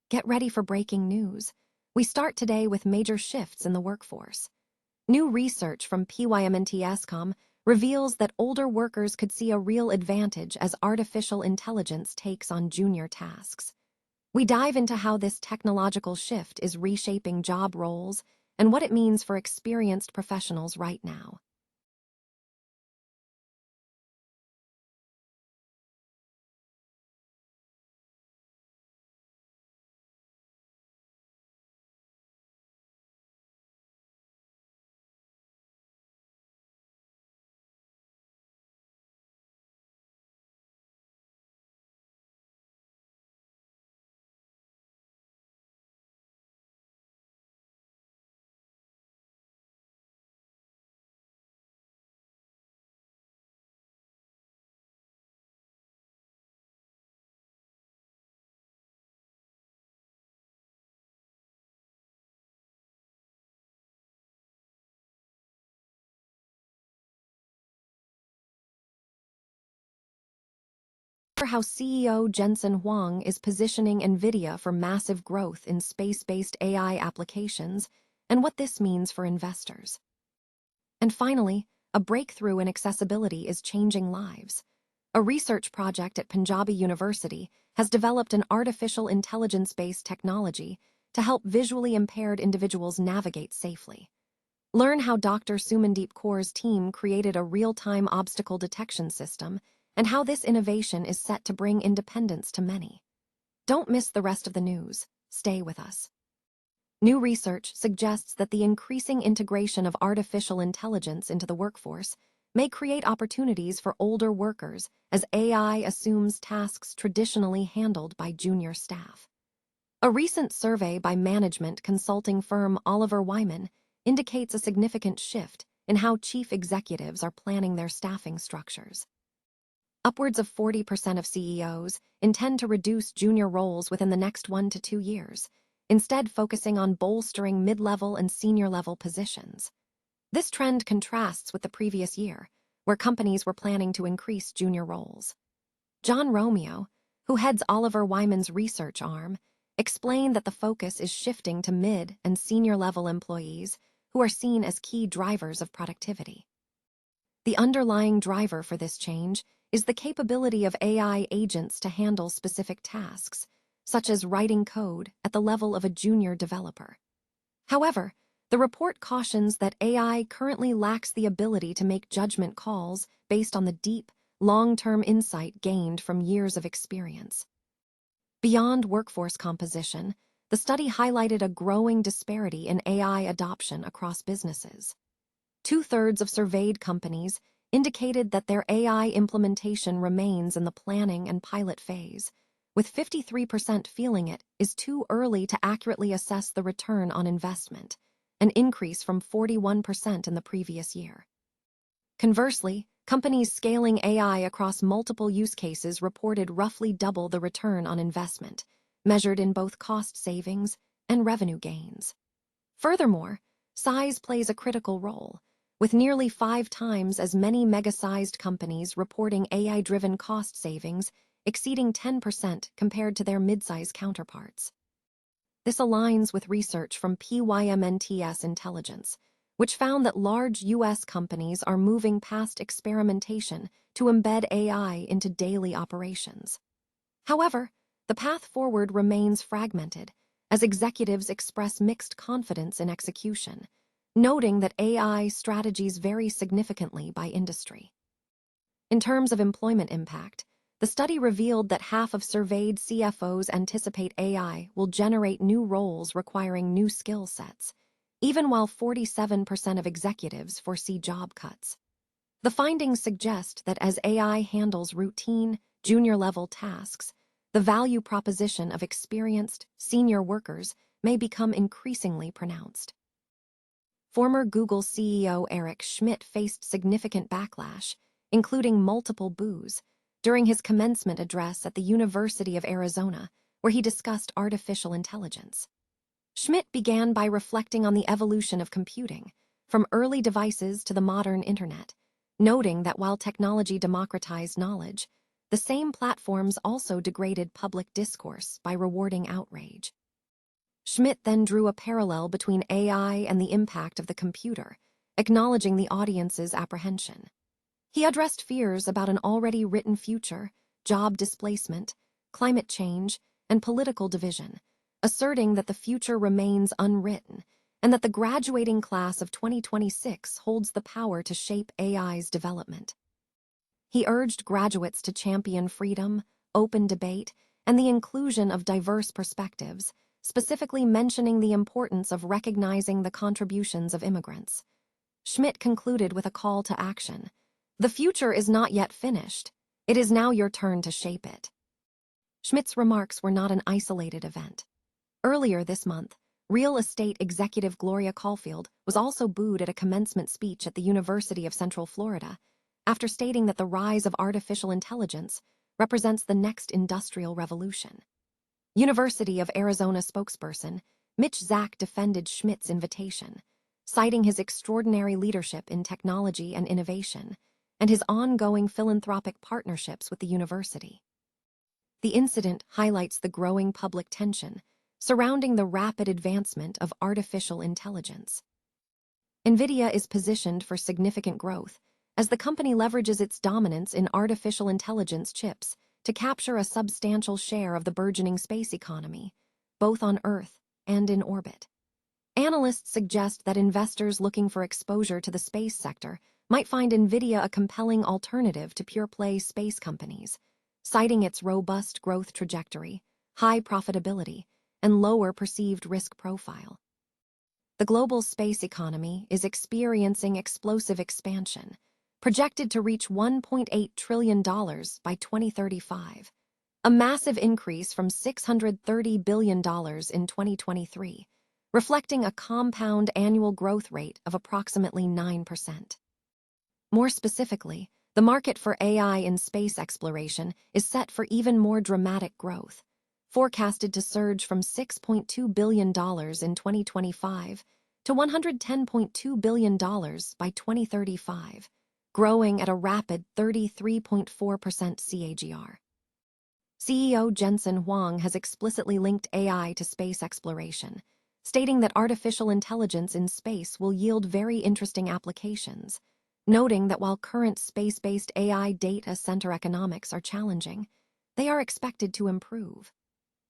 Get ready for breaking news. We start today with major shifts in the workforce. New research from PYMNTSCOM reveals that older workers could see a real advantage as artificial intelligence takes on junior tasks. We dive into how this technological shift is reshaping job roles and what it means for experienced professionals right now. How CEO Jensen Huang is positioning Nvidia for massive growth in space-based AI applications and what this means for investors. And finally, a breakthrough in accessibility is changing lives. A research project at Punjabi University has developed an artificial intelligence-based technology to help visually impaired individuals navigate safely. Learn how Dr. Sumandeep Kaur's team created a real-time obstacle detection system and how this innovation is set to bring independence to many. Don't miss the rest of the news. Stay with us. New research suggests that the increasing integration of artificial intelligence into the workforce may create opportunities for older workers as AI assumes tasks traditionally handled by junior staff. A recent survey by management consulting firm Oliver Wyman indicates a significant shift in how chief executives are planning their staffing structures. Upwards of 40% of CEOs intend to reduce junior roles within the next 1 to 2 years, instead focusing on bolstering mid-level and senior-level positions. This trend contrasts with the previous year, where companies were planning to increase junior roles. John Romeo, who heads Oliver Wyman's research arm, explained that the focus is shifting to mid- and senior-level employees who are seen as key drivers of productivity. The underlying driver for this change is the capability of AI agents to handle specific tasks, such as writing code at the level of a junior developer. However, the report cautions that AI currently lacks the ability to make judgment calls based on the deep, long-term insight gained from years of experience. Beyond workforce composition, the study highlighted a growing disparity in AI adoption across businesses. 2/3 of surveyed companies indicated that their AI implementation remains in the planning and pilot phase, with 53% feeling it is too early to accurately assess the return on investment, an increase from 41% in the previous year. Conversely, companies scaling AI across multiple use cases reported roughly double the return on investment, measured in both cost savings and revenue gains. Furthermore, size plays a critical role, with nearly 5 times as many mega-sized companies reporting AI-driven cost savings exceeding 10% compared to their mid-size counterparts. This aligns with research from PYMNTS Intelligence, which found that large U.S. companies are moving past experimentation to embed AI into daily operations. However, the path forward remains fragmented, as executives express mixed confidence in execution, noting that AI strategies vary significantly by industry. In terms of employment impact, the study revealed that half of surveyed CFOs anticipate AI will generate new roles requiring new skill sets, even while 47% of executives foresee job cuts. The findings suggest that as AI handles routine, junior-level tasks, the value proposition of experienced, senior workers may become increasingly pronounced. Former Google CEO Eric Schmidt faced significant backlash, including multiple boos, during his commencement address at the University of Arizona, where he discussed artificial intelligence. Schmidt began by reflecting on the evolution of computing, from early devices to the modern internet, noting that while technology democratized knowledge, the same platforms also degraded public discourse by rewarding outrage. Schmidt then drew a parallel between AI and the impact of the computer, acknowledging the audience's apprehension. He addressed fears about an already written future, job displacement, climate change, and political division, asserting that the future remains unwritten and that the graduating class of 2026 holds the power to shape AI's development. He urged graduates to champion freedom, open debate, and the inclusion of diverse perspectives, specifically mentioning the importance of recognizing the contributions of immigrants. Schmidt concluded with a call to action. The future is not yet finished. It is now your turn to shape it. Schmidt's remarks were not an isolated event. Earlier this month, real estate executive Gloria Caulfield was also booed at a commencement speech at the University of Central Florida after stating that the rise of artificial intelligence represents the next industrial revolution. University of Arizona spokesperson Mitch Zak defended Schmidt's invitation, citing his extraordinary leadership in technology and innovation and his ongoing philanthropic partnerships with the university. The incident highlights the growing public tension surrounding the rapid advancement of artificial intelligence. Nvidia is positioned for significant growth as the company leverages its dominance in artificial intelligence chips to capture a substantial share of the burgeoning space economy, both on Earth and in orbit. Analysts suggest that investors looking for exposure to the space sector might find Nvidia a compelling alternative to pure-play space companies, citing its robust growth trajectory, high profitability, and lower perceived risk profile. The global space economy is experiencing explosive expansion, projected to reach $1.8 trillion by 2035, a massive increase from $630 billion in 2023, reflecting a compound annual growth rate of approximately 9%. More specifically, the market for AI in space exploration is set for even more dramatic growth, forecasted to surge from $6.2 billion in 2025 to $110.2 billion by 2035, growing at a rapid 33.4% CAGR. CEO Jensen Huang has explicitly linked AI to space exploration, stating that artificial intelligence in space will yield very interesting applications, noting that while current space-based AI data center economics are challenging, they are expected to improve.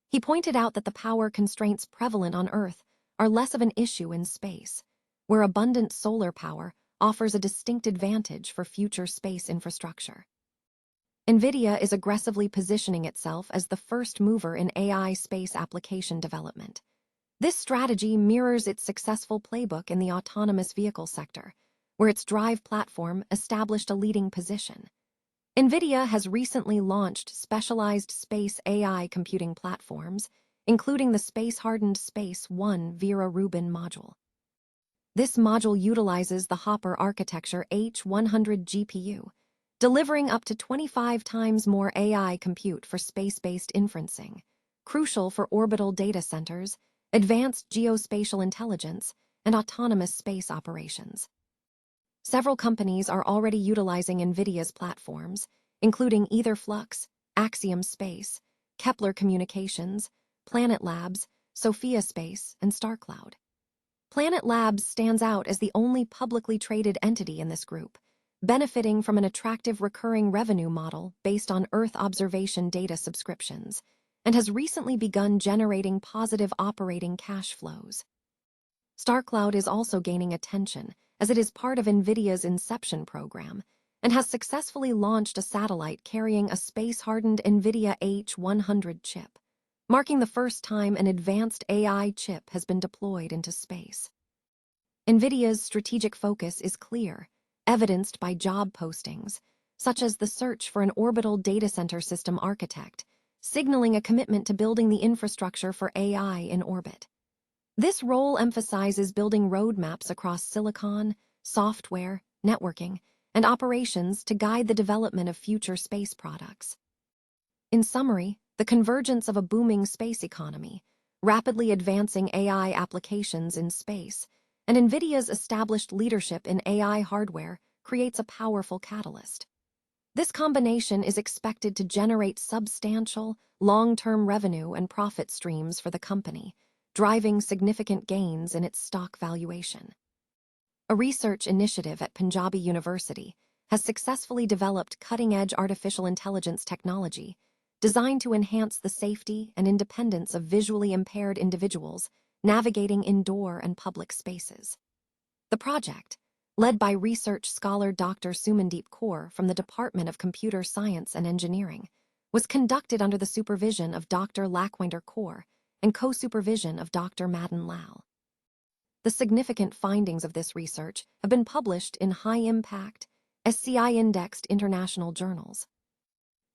He pointed out that the power constraints prevalent on Earth are less of an issue in space, where abundant solar power offers a distinct advantage for future space infrastructure. Nvidia is aggressively positioning itself as the first mover in AI space application development. This strategy mirrors its successful playbook in the autonomous vehicle sector, where its drive platform established a leading position. Nvidia has recently launched specialized space AI computing platforms, including the space-hardened Space One Vera Rubin module. This module utilizes the Hopper architecture H100 GPU, delivering up to 25 times more AI compute for space-based inferencing, crucial for orbital data centers, advanced geospatial intelligence, and autonomous space operations. Several companies are already utilizing Nvidia's platforms, including Etherflux, Axiom Space, Kepler Communications, Planet Labs, Sophia Space, and StarCloud. Planet Labs stands out as the only publicly traded entity in this group, benefiting from an attractive recurring revenue model based on Earth observation data subscriptions, and has recently begun generating positive operating cash flows. StarCloud is also gaining attention as it is part of Nvidia's Inception program and has successfully launched a satellite carrying a space-hardened Nvidia H100 chip, marking the first time an advanced AI chip has been deployed into space. Nvidia's strategic focus is clear, evidenced by job postings, such as the search for an orbital data center system architect, signaling a commitment to building the infrastructure for AI in orbit. This role emphasizes building roadmaps across silicon, software, networking, and operations to guide the development of future space products. In summary, the convergence of a booming space economy, rapidly advancing AI applications in space, and Nvidia's established leadership in AI hardware creates a powerful catalyst. This combination is expected to generate substantial, long-term revenue and profit streams for the company, driving significant gains in its stock valuation. A research initiative at Punjabi University has successfully developed cutting-edge artificial intelligence technology designed to enhance the safety and independence of visually impaired individuals navigating indoor and public spaces. The project, led by research scholar Dr. Sumandeep Kaur from the Department of Computer Science and Engineering, was conducted under the supervision of Dr. Lakwinder Kaur and co-supervision of Dr. Madan Lal. The significant findings of this research have been published in high-impact, SCI-indexed international journals.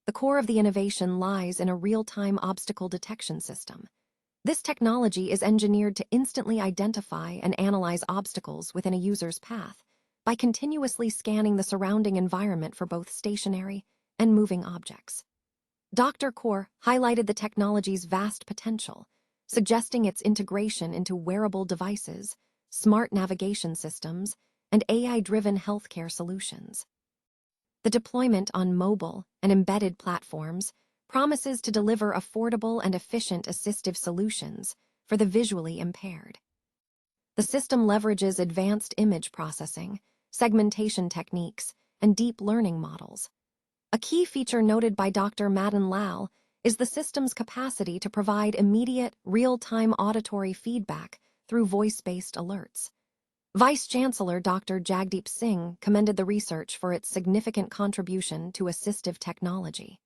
The core of the innovation lies in a real-time obstacle detection system. This technology is engineered to instantly identify and analyze obstacles within a user's path by continuously scanning the surrounding environment for both stationary and moving objects. Dr. Kaur highlighted the technology's vast potential, suggesting its integration into wearable devices, smart navigation systems, and AI-driven healthcare solutions. The deployment on mobile and embedded platforms promises to deliver affordable and efficient assistive solutions for the visually impaired. The system leverages advanced image processing, segmentation techniques, and deep learning models. A key feature noted by Dr. Madan Lal is the system's capacity to provide immediate, real-time auditory feedback through voice-based alerts. Vice-Chancellor Dr. Jagdeep Singh commended the research for its significant contribution to assistive technology.